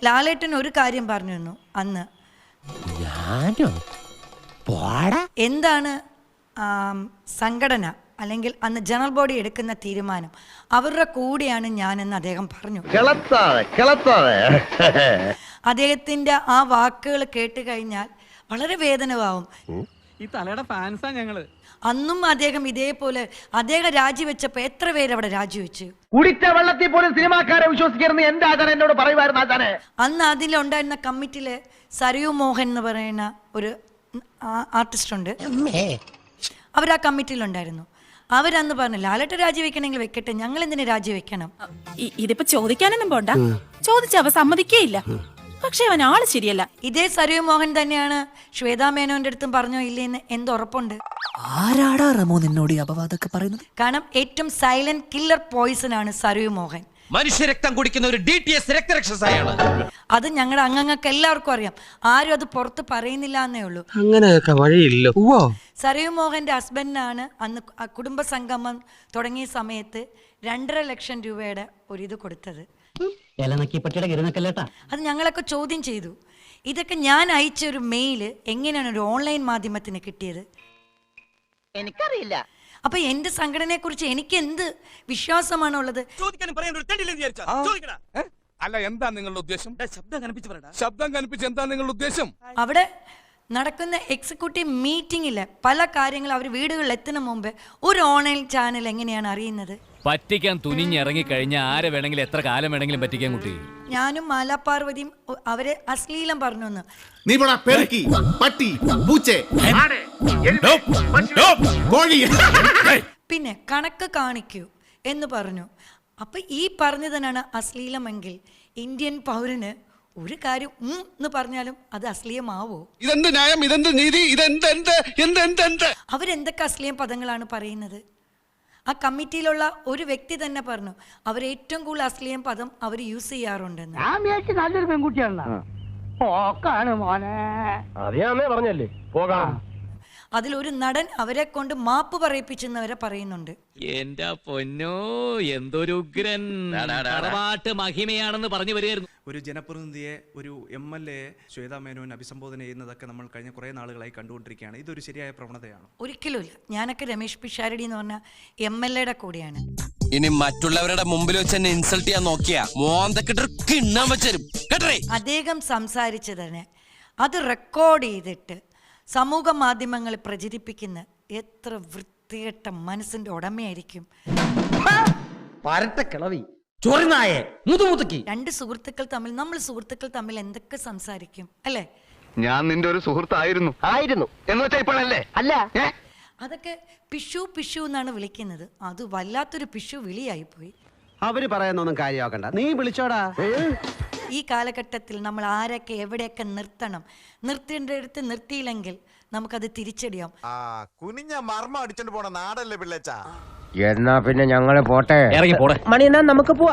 ലാലേട്ടൻ ഒരു കാര്യം പറഞ്ഞിരുന്നു അന്ന്. എന്താണ് സംഘടന അല്ലെങ്കിൽ അന്ന് ജനറൽ ബോഡി എടുക്കുന്ന തീരുമാനം അവരുടെ കൂടെയാണ് ഞാനെന്ന് അദ്ദേഹം പറഞ്ഞു. അദ്ദേഹത്തിന്റെ ആ വാക്കുകൾ കേട്ട് കഴിഞ്ഞാൽ വളരെ വേദനവാവും. ഈ തലയുടെ ഫാൻസാ ഞങ്ങള്. അന്നും അദ്ദേഹം ഇതേപോലെ അദ്ദേഹം രാജിവെച്ചപ്പോ എത്ര പേര് അവിടെ രാജിവെച്ചു? കുടിച്ച വെള്ളത്തിൽ പോലും സിനിമാക്കാരെ വിശ്വസിക്കരുത് എന്റെ ആചാരം എന്നോട് പറയുമായിരുന്നു ആചാരെ. അന്ന് അതിലുണ്ടായിരുന്ന കമ്മിറ്റിയില് സരയു മോഹൻ എന്ന് പറയുന്ന ഒരു ആർട്ടിസ്റ്റ് ഉണ്ട്. അവർ ആ കമ്മിറ്റിയിലുണ്ടായിരുന്നു. അവരന്ന് പറഞ്ഞു ലാലേട്ട രാജിവെക്കണമെങ്കിൽ വെക്കട്ടെ, ഞങ്ങൾ എന്തിനു രാജിവെക്കണം? ഇതിപ്പോ ചോദിക്കാനൊന്നും പോണ്ട, ചോദിച്ച അവ സമ്മതിക്കേയില്ല. പക്ഷെ അവൻ ആള് ശരിയല്ല. ഇതേ സരയു മോഹൻ തന്നെയാണ് ശ്വേതാ മേനോന്റെ അടുത്തും പറഞ്ഞോ ഇല്ലേന്ന് എന്തുറപ്പുണ്ട്? ആരാടാ റമോ നിന്നോട് അപവാദമൊക്കെ പറയുന്നത്? കാരണം ഏറ്റവും സൈലന്റ് കില്ലർ പോയിസൺ ആണ് സരയു മോഹൻ. മനുഷ്യരക്തം കുടിക്കുന്ന ഒരു DTS രക്തരക്ഷസായാണ്. അത് ഞങ്ങളുടെ അംഗങ്ങൾക്ക് എല്ലാവർക്കും അറിയാം. ആരും അത് പുറത്ത് പറയുന്നില്ല എന്നേ ഉള്ളൂ. അങ്ങനെയൊക്കെ വഴിയില്ല. സരയു മോഹന്റെ ഹസ്ബൻഡിനാണ് അന്ന് കുടുംബ സംഗമം തുടങ്ങിയ സമയത്ത് 2.5 ലക്ഷം രൂപയുടെ ഒരിത് കൊടുത്തത്. അത് ഞങ്ങളൊക്കെ ചോദ്യം ചെയ്തു. ഇതൊക്കെ ഞാൻ അയച്ച ഒരു മെയില് എങ്ങനെയാണ് ഒരു ഓൺലൈൻ മാധ്യമത്തിന് കിട്ടിയത്? എനിക്കറിയില്ല. അപ്പൊ എന്റെ സംഘടനയെ കുറിച്ച് എനിക്ക് എന്ത് വിശ്വാസമാണുള്ളത്? അല്ല, എന്താ നിങ്ങളുടെ ഉദ്ദേശം? ശബ്ദം കനിപ്പിച്ച് എന്താ നിങ്ങളുടെ ഉദ്ദേശം? അവിടെ നടക്കുന്ന എക്സിക്യൂട്ടീവ് മീറ്റിംഗില് പല കാര്യങ്ങൾ അവർ വീടുകളിൽ എത്തുന്ന മുമ്പ് ഒരു ഓൺലൈൻ ചാനൽ എങ്ങനെയാണ് അറിയുന്നത്? പറ്റിക്കാൻ തുനിഞ്ഞിറങ്ങി കഴിഞ്ഞാൽ ആരെ വേണമെങ്കിലും എത്ര കാലം വേണമെങ്കിലും പറ്റിക്കാൻ കുട്ടി. ഞാനും മാലാപാർവതിയും അവരെ അശ്ലീലം പറഞ്ഞു. പിന്നെ കണക്ക് കാണിക്കൂ എന്ന് പറഞ്ഞു. അപ്പൊ ഈ പറഞ്ഞതിനാണ് അശ്ലീലമെങ്കിൽ ഇന്ത്യൻ പൗരന് ഒരു കാര്യം എന്ന് പറഞ്ഞാലും അത് അശ്ലീലമാവോ? ഇതെന്ത് ന്യായം, ഇതെന്ത് നീതി, അവരെന്തൊക്കെ അശ്ലീല പദങ്ങളാണ് പറയുന്നത്? ആ കമ്മിറ്റിയിലുള്ള ഒരു വ്യക്തി തന്നെ പറഞ്ഞു അവർ ഏറ്റവും കൂടുതൽ അശ്ലീല പദം അവർ യൂസ് ചെയ്യാറുണ്ടെന്ന്. നല്ലൊരു പെൺകുട്ടിയാണ്. പറഞ്ഞല്ലേ പോകാം. അതിലൊരു നടൻ അവരെ കൊണ്ട് മാപ്പ് പറയിപ്പിച്ചെന്നവരെ പറയുന്നുണ്ട്. എന്റെ പൊന്നോ, എന്തൊരു ഉഗ്രൻ തറവാട്ട് മഹിമയാണെന്ന് പറഞ്ഞു വരികയായിരുന്നു. ഒരു ജനപ്രതിനിധിയെ, ഒരു MLA ശ്വേതാ മേനോൻ അഭിസംബോധന ചെയ്യുന്നതൊക്കെ നമ്മൾ കഴിഞ്ഞ കുറെ നാളുകളായി കണ്ടുകൊണ്ടിരിക്കുകയാണ്. ഇതൊരു ശരിയായ പ്രവണതയാണ്? ഒരിക്കലുമില്ല. ഞാനൊക്കെ രമേശ് പിഷാരടി എന്ന് പറഞ്ഞ MLA കൂടെയാണ്. ഇനി മറ്റുള്ളവരുടെ മുമ്പിൽ വെച്ച് എന്നെ ഇൻസൾട്ട് ചെയ്യാൻ നോക്കിയാ മോന്തക്കിട്ട് വെച്ചരും. അദ്ദേഹം സംസാരിച്ചതിന് അത് റെക്കോർഡ് ചെയ്തിട്ട് സമൂഹ മാധ്യമങ്ങളിൽ പ്രചരിപ്പിക്കുന്ന എത്ര വൃത്തികെട്ട മനസ്സിന്റെ ഉടമയായിരിക്കും? രണ്ട് സുഹൃത്തുക്കൾ തമ്മിൽ, നമ്മൾ സുഹൃത്തുക്കൾ തമ്മിൽ എന്തൊക്കെ സംസാരിക്കും അല്ലേ? ഞാൻ നിന്റെ ഒരു സുഹൃത്തായിരുന്നു എന്ന് വെച്ചാ ഇപ്പോഴല്ലേ? അല്ല, അതൊക്കെ പിഷു പിഷു എന്നാണ് വിളിക്കുന്നത്. അത് വല്ലാത്തൊരു പിഷു വിളിയായി പോയി. അവര് പറയുന്നൊന്നും കാര്യമാക്കണ്ട, നീ വിളിച്ചോടാ. ഈ കാലഘട്ടത്തിൽ നമ്മൾ ആരൊക്കെ എവിടെയൊക്കെ നിർത്തണം, നിർത്തേണ്ടടുത്ത് നിർത്തിയില്ലെങ്കിൽ നമുക്കത് തിരിച്ചടിയാം. കുനിഞ്ഞ മർമ്മ അടിച്ചോണ്ട് പോണ നാടല്ലേ പിള്ളേച്ചാ. എന്നാ പിന്നെ ഞങ്ങള് പോട്ടെ. ഇറങ്ങി പോടെ മണി, എന്നാ നമുക്ക് പോവാ.